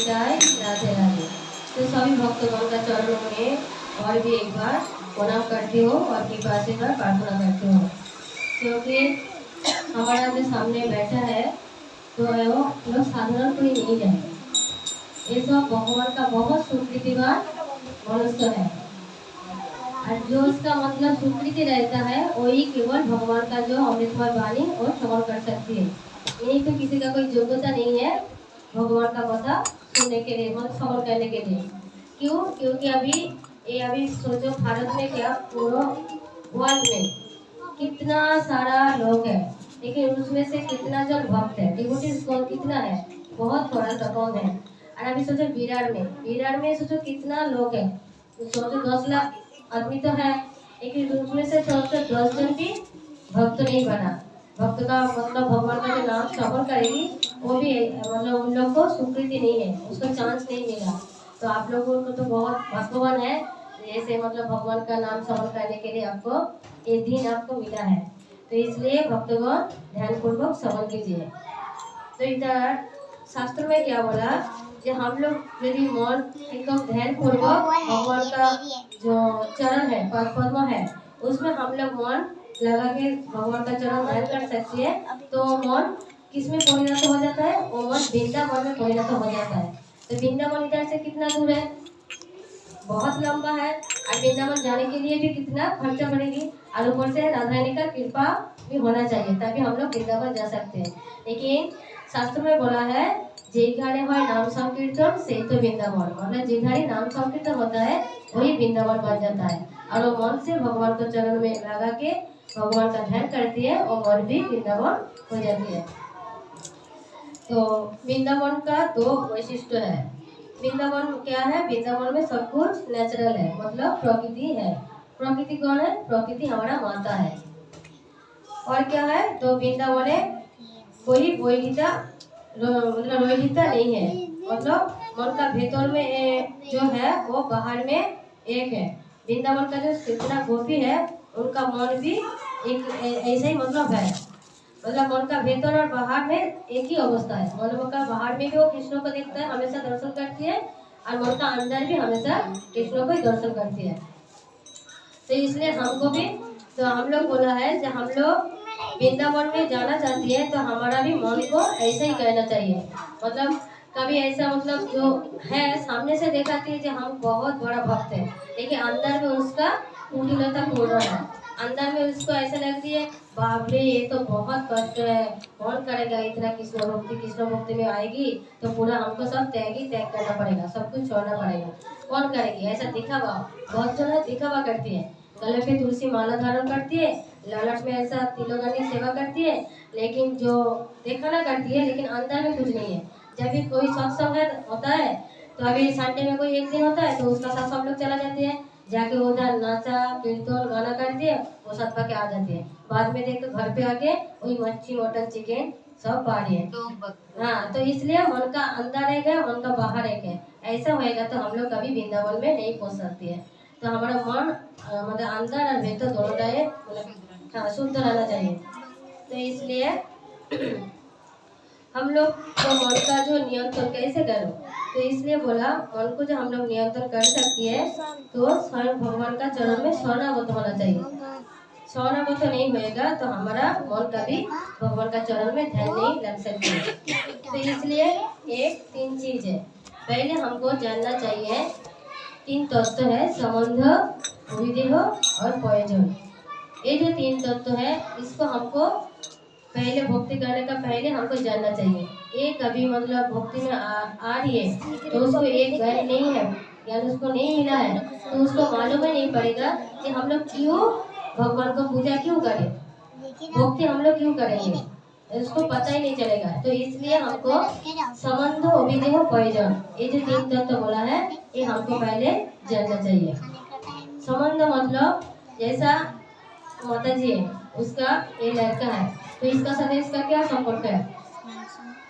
निताय राधे राधे। तो सभी भक्तगण का चरणों में और भी एक बार प्रणाम करती हूँ और कृपा से प्रार्थना करती हूँ, क्योंकि हमारा जो सामने बैठा है तो वो लोग साधारण कोई नहीं है। ये सब भगवान का बहुत स्वीकृतिवान मनुष्य है, और जो उसका मतलब स्वीकृति रहता है वही केवल भगवान का जो अमृतमय वाणी और श्रवण कर सकती है। यही तो किसी का कोई योग्यता नहीं है भगवान का कथा सुनने के लिए, मतलब श्रवण करने के लिए। क्यों? क्योंकि अभी सोचो भारत में क्या पूरा वर्ल्ड में कितना सारा लोग है, लेकिन उसमें से कितना जन भक्त है, डिवोटीज कौन कितना है, बहुत थोड़ा सा कम है। और अभी सोचो विरार में सोचो कितना लोग है, सोचो 10 लाख आदमी तो है, लेकिन उसमें से सोचो 10 जन भी भक्त नहीं बना। भक्त का मतलब भगवान का जो नाम श्रवण करेगी वो भी मतलब उन लोग को स्वीकृति नहीं है, उसको चांस नहीं मिला। तो आप लोगों को तो बहुत भाग्यवान है, जैसे मतलब भगवान का नाम श्रवण करने के लिए आपको ये दिन आपको मिला है। तो इसलिए भक्तगण ध्यान पूर्वक श्रवण कीजिए। तो इधर शास्त्र में क्या बोला कि हम लोग यदि मन एकदम ध्यान पूर्वक भगवान का जो चरण है पद्म है उसमें हम लोग मन लगा के भगवान का चरण ध्यान कर सकते हैं, तो मन किस में परिणत हो जाता है? वो मन वृंदावन में परिणत हो जाता है। तो वृंदावन इधर से कितना दूर है? बहुत लंबा है, और वृंदावन जाने के लिए भी कितना खर्चा पड़ेगी, और ऊपर से राधा रानी का कृपा भी होना चाहिए तभी हम लोग वृंदावन जा सकते हैं। लेकिन शास्त्र में बोला है जेघारे है नाम संकीर्तन से तो वृंदावन, मतलब जेघारे नाम संकीर्तन होता है वही वृंदावन बन जाता है। और वो मन से भगवान को चरण में लगा के भगवान का ध्यान करती है और मन भी वृंदावन हो जाती है। तो वृंदावन का 2 वैशिष्ट्य है। वृंदावन क्या है? वृंदावन में सब कुछ नेचुरल है, मतलब प्रकृति है। प्रकृति कौन है? प्रकृति हमारा माता है। और क्या है? तो वृंदावन में कोई वैरिता मतलब रोहिता नहीं है, मतलब मन का भीतर में जो है वो बाहर में एक है। वृंदावन का जो कितना गोपी है उनका मन भी एक ऐसा ही मतलब है, मतलब मन का भीतर और बाहर में एक ही अवस्था है। मन का बाहर में भी वो कृष्ण को देखता है, हमेशा दर्शन करती है, और मन का अंदर भी हमेशा कृष्ण को ही दर्शन करती है। तो इसलिए हमको भी, तो हम लोग बोला है जब हम लोग वृंदावन में जाना चाहती है तो हमारा भी मन को ऐसा ही कहना चाहिए। मतलब कभी ऐसा मतलब जो है सामने से देखाती है कि हम बहुत बड़ा भक्त है, लेकिन अंदर में उसका कुटिलता पूर्ण है, अंदर में उसको ऐसा लगती है बाप रे ये तो बहुत कष्ट है, कौन करेगा इतना कृष्ण भक्ति में आएगी तो पूरा हमको सब त्याग करना पड़ेगा, सब कुछ छोड़ना पड़ेगा, कौन करेगी? ऐसा दिखावा बहुत जगह दिखावा करती है, गले पे तुलसी माला धारण करती है, लालच में ऐसा तिलोगनी सेवा करती है, लेकिन जो दिखाना करती है लेकिन अंदर में कुछ नहीं है। जब भी कोई सत्संग होता है तो अभी संडे में कोई एक दिन होता है तो उसका साथ सब लोग चला जाते हैं, जाके उधर नाचा कीर्तन गाना करती है, वो सब पा के आ जाते हैं, बाद में देखो घर पे आके वही मच्छी मटन चिकन सब पा रही है। हाँ, तो इसलिए मन का अंदर एक है, मन का बाहर एक है। ऐसा होएगा तो हम लोग कभी वृंदावन में नहीं पहुँच सकते हैं। तो हमारा मन मतलब अंदर और भीतर दोनों टाइम हाँ शुद्ध रहना चाहिए। तो इसलिए हम लोग को मन का जो नियंत्रण कैसे करो, तो इसलिए बोला मन को जो हम लोग नियंत्रण कर सकती है तो स्वयं भगवान का चरण में शरणागत होना चाहिए। शरणागत नहीं होएगा तो हमारा मन कभी भगवान का चरण में ध्यान नहीं लग सकती। तो इसलिए एक 3 चीज है, पहले हमको जानना चाहिए 3 तत्व है, संबंध, विदेह और प्रयोजन। ये जो 3 तत्व है इसको हमको पहले भक्ति करने का पहले हमको जानना चाहिए। ये कभी मतलब भक्ति में आ रही है तो उसको एक ज्ञान नहीं है, ज्ञान उसको नहीं मिला है तो उसको मालूम ही नहीं पड़ेगा कि हम लोग क्यों भगवान को पूजा क्यों करें, भक्ति हम लोग क्यों करेंगे, उसको पता ही नहीं चलेगा। तो इसलिए हमको संबंध, विदेह, प्रयोजन ये जो 3 तत्व बोला है ये हमको पहले जानना चाहिए। संबंध मतलब जैसा माता जी है उसका ये लड़का है तो इसका साथ इसका क्या संपर्क है?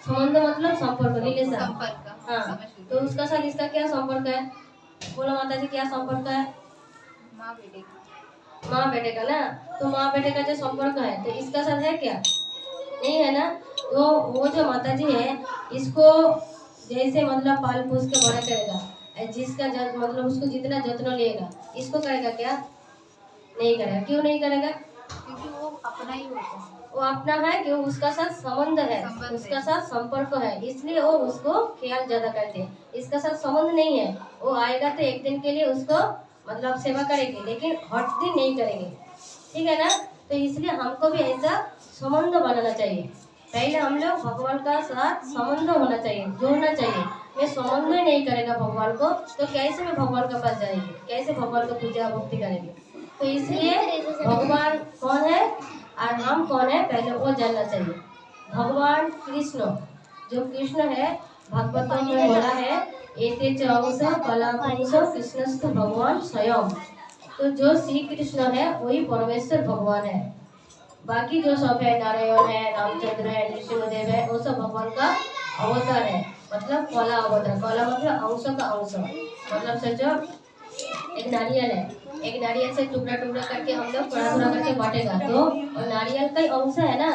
संबंध मतलब संपर्क, रिलेशन। हाँ, तो उसका साथ इसका क्या संपर्क है? बोलो माता जी क्या संपर्क है? माँ बेटे का ना, तो माँ बेटे का जो संपर्क है तो इसका साथ है क्या? नहीं है ना। तो वो जो माता जी है इसको जैसे मतलब पाल पोस के बड़ा करेगा, जिसका मतलब उसको जितना जत्न लेगा, इसको करेगा क्या? नहीं करेगा। क्यों नहीं करेगा? क्योंकि वो अपना ही होता है, वो अपना है कि उसका साथ संबंध है, उसका साथ संपर्क है, इसलिए वो उसको ख्याल ज्यादा करते हैं। इसका साथ संबंध नहीं है, वो आएगा तो एक दिन के लिए उसको मतलब सेवा करेगी, लेकिन हर दिन नहीं करेंगे, ठीक है ना? तो इसलिए हमको भी ऐसा संबंध बनाना चाहिए। पहले हम लोग भगवान का साथ संबंध होना चाहिए, जोड़ना चाहिए। मैं संबंध ही नहीं करेगा भगवान को, तो कैसे मैं भगवान के पास जाएंगे, कैसे भगवान को पूजा भक्ति करेंगे? तो इसलिए भगवान कौन है और हम कौन है, पहले वो जानना चाहिए। भगवान कृष्ण, जो कृष्ण है, भागवतों में बोला है, एते च अंश कलापुंस कृष्णस्तु भगवान स्वयं। तो जो श्री कृष्ण है वही परमेश्वर भगवान है। बाकी जो सब है, नारायण है, रामचंद्र है, नृसिंहदेव है, वो सब भगवान का अवतार है, मतलब कला अवतार। कला मतलब अंश का अंश, मतलब सोचो एक नारियल है, एक नारियल से टुकड़ा टुकड़ा करके हम लोग थोड़ा थोड़ा करके बांटेगा, तो और नारियल का ही अंश है ना,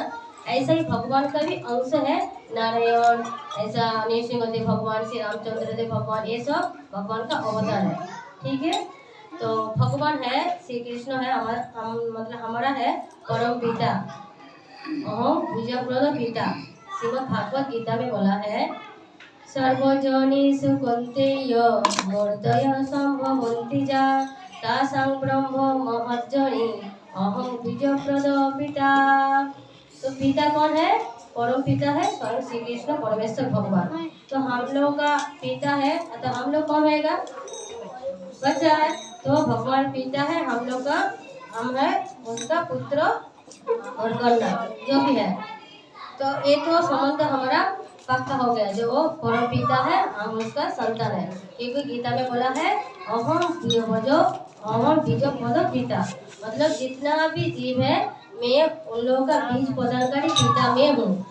ऐसा ही भगवान का भी अंश है। नारायण, ऐसा नृसिंहदेव भगवान, श्री रामचंद्र देव भगवान, ये सब भगवान का अवतार है, ठीक है? तो भगवान है, श्री कृष्ण है, हम मतलब हमारा है परम पिता, अहम बीजप्रद पिता। श्रीमद् भागवत गीता में बोला है, सर्वजनेषु कौन्तेय मूर्तय सम्भवन्ति जा तासां ब्रह्म महज्जने अहं बीजप्रद पिता। तो पिता कौन है? परम पिता है स्वयं श्री कृष्ण परमेश्वर भगवान। तो हम लोग का पिता है, तो हम लोग कौन रहेगा? बच्चा है। तो भगवान पिता है हम लोग का, हम है उनका पुत्र और कन्या जो भी है। तो ये तो संबंध हमारा पक्का हो गया, जो वो परम पिता है, हम उसका संतान है। क्योंकि गीता में बोला है अहम बीज पद पिता, मतलब जितना भी जीव है मैं उन लोगों का बीज प्रदानकारी पिता मैं हूँ।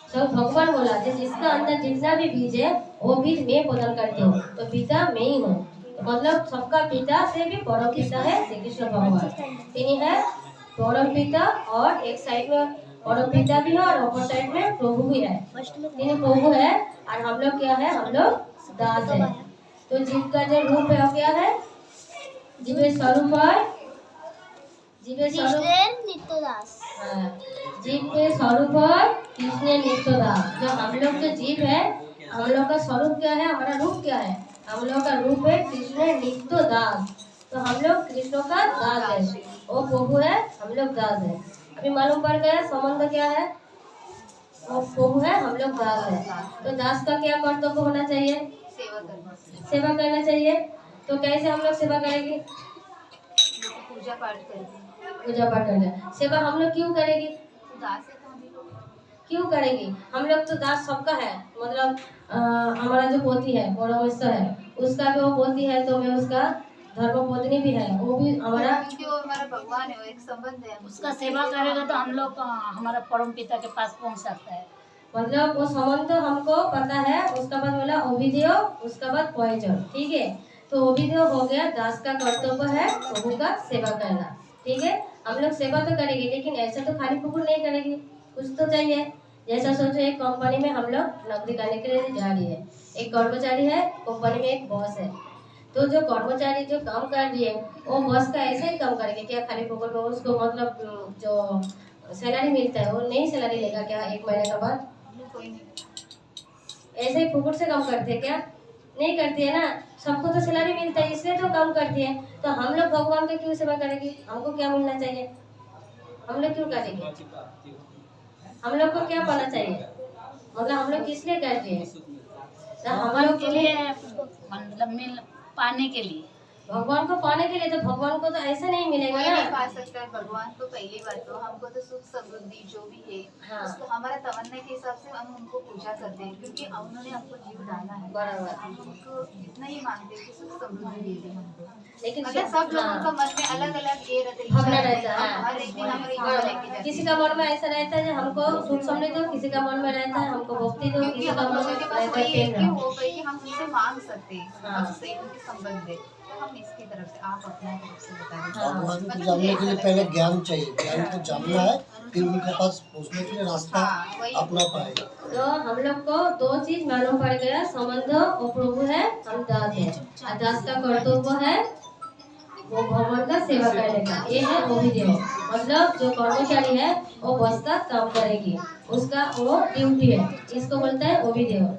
तो भगवान बोला जिसका अंदर जितना भी बीज है वो बीज मैं प्रदान करती हूँ, तो पिता मैं ही हूँ। तो मतलब सबका पिता से भी परम पिता है श्री कृष्ण भगवान, इन्हीं है परम पिता। और एक साइड में परम पिता भी है और अपर साइड में प्रभु भी है, तीन प्रभु है। और हम लोग क्या है? हम लोग दास है। तो जीव का जो रूप है वो क्या है? जीवे स्वरूप है, जीवे स्वरूप नित्यदास। हाँ, जीव के स्वरूप है कृष्ण नित्यदास। जो हम लोग जो जीव है, हम लोग का स्वरूप क्या है, हमारा रूप क्या है? हम लोग का रूप है कृष्ण नित्यदास। तो हम लोग कृष्ण का दास है, वो प्रभु है, हम लोग दास है। अभी मालूम पड़ गया संबंध क्या है? वो प्रभु है, हम लोग दास है। तो दास का क्या कर्तव्य होना चाहिए? सेवा करना, सेवा करना चाहिए। तो कैसे हम लोग सेवा करेंगे? पूजा पाठ करेंगे। पूजा पाठ करना। सेवा हम लोग क्यों करेंगे? तो दास है तो हम ही लोग क्यों करेंगे? हम लोग तो दास सबका है, मतलब हमारा जो पोती है परमेश्वर है, उसका भी वो पोती है, तो मैं उसका धर्म पत्नी भी है, वो भी हमारा, क्योंकि वो हमारा भगवान है, वो एक संबंध है। उसका सेवा करेगा तो हम लोग हमारा परम पिता के पास पहुंच सकता है। मतलब वो संबंध तो हमको पता है। उसका बाद बोला ओविदेय, उसका बाद प्रयोजन, ठीक है? तो ओविदेय हो गया, दास का कर्तव्य है प्रभु का सेवा करना, ठीक है? हम लोग सेवा तो करेंगे, लेकिन ऐसा तो खाली फुकुर नहीं करेंगे, कुछ तो चाहिए। जैसा सोचो एक कंपनी में हम लोग नौकरी करने के लिए जा रही है, एक कर्मचारी है, कंपनी में एक बॉस है। तो जो कर्मचारी जो काम कर रही है वो बॉस का ऐसे ही काम करेंगे क्या? खाली फुकुर में उसको मतलब जो सैलरी मिलता है वो नहीं सैलरी लेगा क्या एक महीने के बाद? कोई नहीं। ऐसे ही फुकट से काम करते हैं क्या? नहीं करती है ना, सबको तो सैलरी मिलता है इसलिए तो काम करती है। तो हम लोग भगवान का क्यों सेवा करेंगे? हमको क्या मिलना चाहिए? हम लोग क्यों करेंगे? हम लोग को क्या पाना चाहिए? मतलब हम लोग किस लिए करते हैं? तो हम भगवान लोग के लिए मतलब मिल पाने के लिए, भगवान को पाने के लिए, तो भगवान को तो ऐसा नहीं मिलेगा कोई नहीं ना। पा सकता है भगवान को। पहली बात तो हमको तो सुख समृद्धि जो भी है, हाँ। उसको हमारा तमन्ना के हिसाब से हम उनको पूजा करते हैं, क्योंकि उन्होंने हमको जीव डाला है। बराबर। हम उनको इतना ही मानते हैं कि सुख समृद्धि दे दे हमको। लेकिन मतलब सब लोगों का मन में अलग अलग ये रहता है, भावना इच्छा रहता है। हर एक दिन हमारी इच्छा लेके जाते किसी हैं। का मन में ऐसा रहता है जो हमको सुख समृद्धि दो, किसी का मन में रहता है हमको भक्ति दो, क्योंकि किसी का हम मन लोगों में के रहता पास है वही है प्रेम कि दो। वो भाई कि हम उनसे मांग सकते हैं हाँ। उससे उनके संबंध है, तो हम इसकी तरफ से आप अपना तरफ से बता दीजिए। हाँ। भगवान को जानने के लिए पहले ज्ञान चाहिए, ज्ञान को जानना है, फिर उनके पास पहुंचने के लिए रास्ता हाँ, वही। अपना पाएगा। तो हम लोग को दो चीज मालूम पड़ गया, संबंध वो प्रभु है, हम दास है। और दास का कर्तव्य है वो भगवान का सेवा करने का, ये है ओभिदेव। मतलब जो कर्मचारी है वो बस का काम करेगी, उसका वो ड्यूटी है, इसको बोलते हैं ओभिदेव।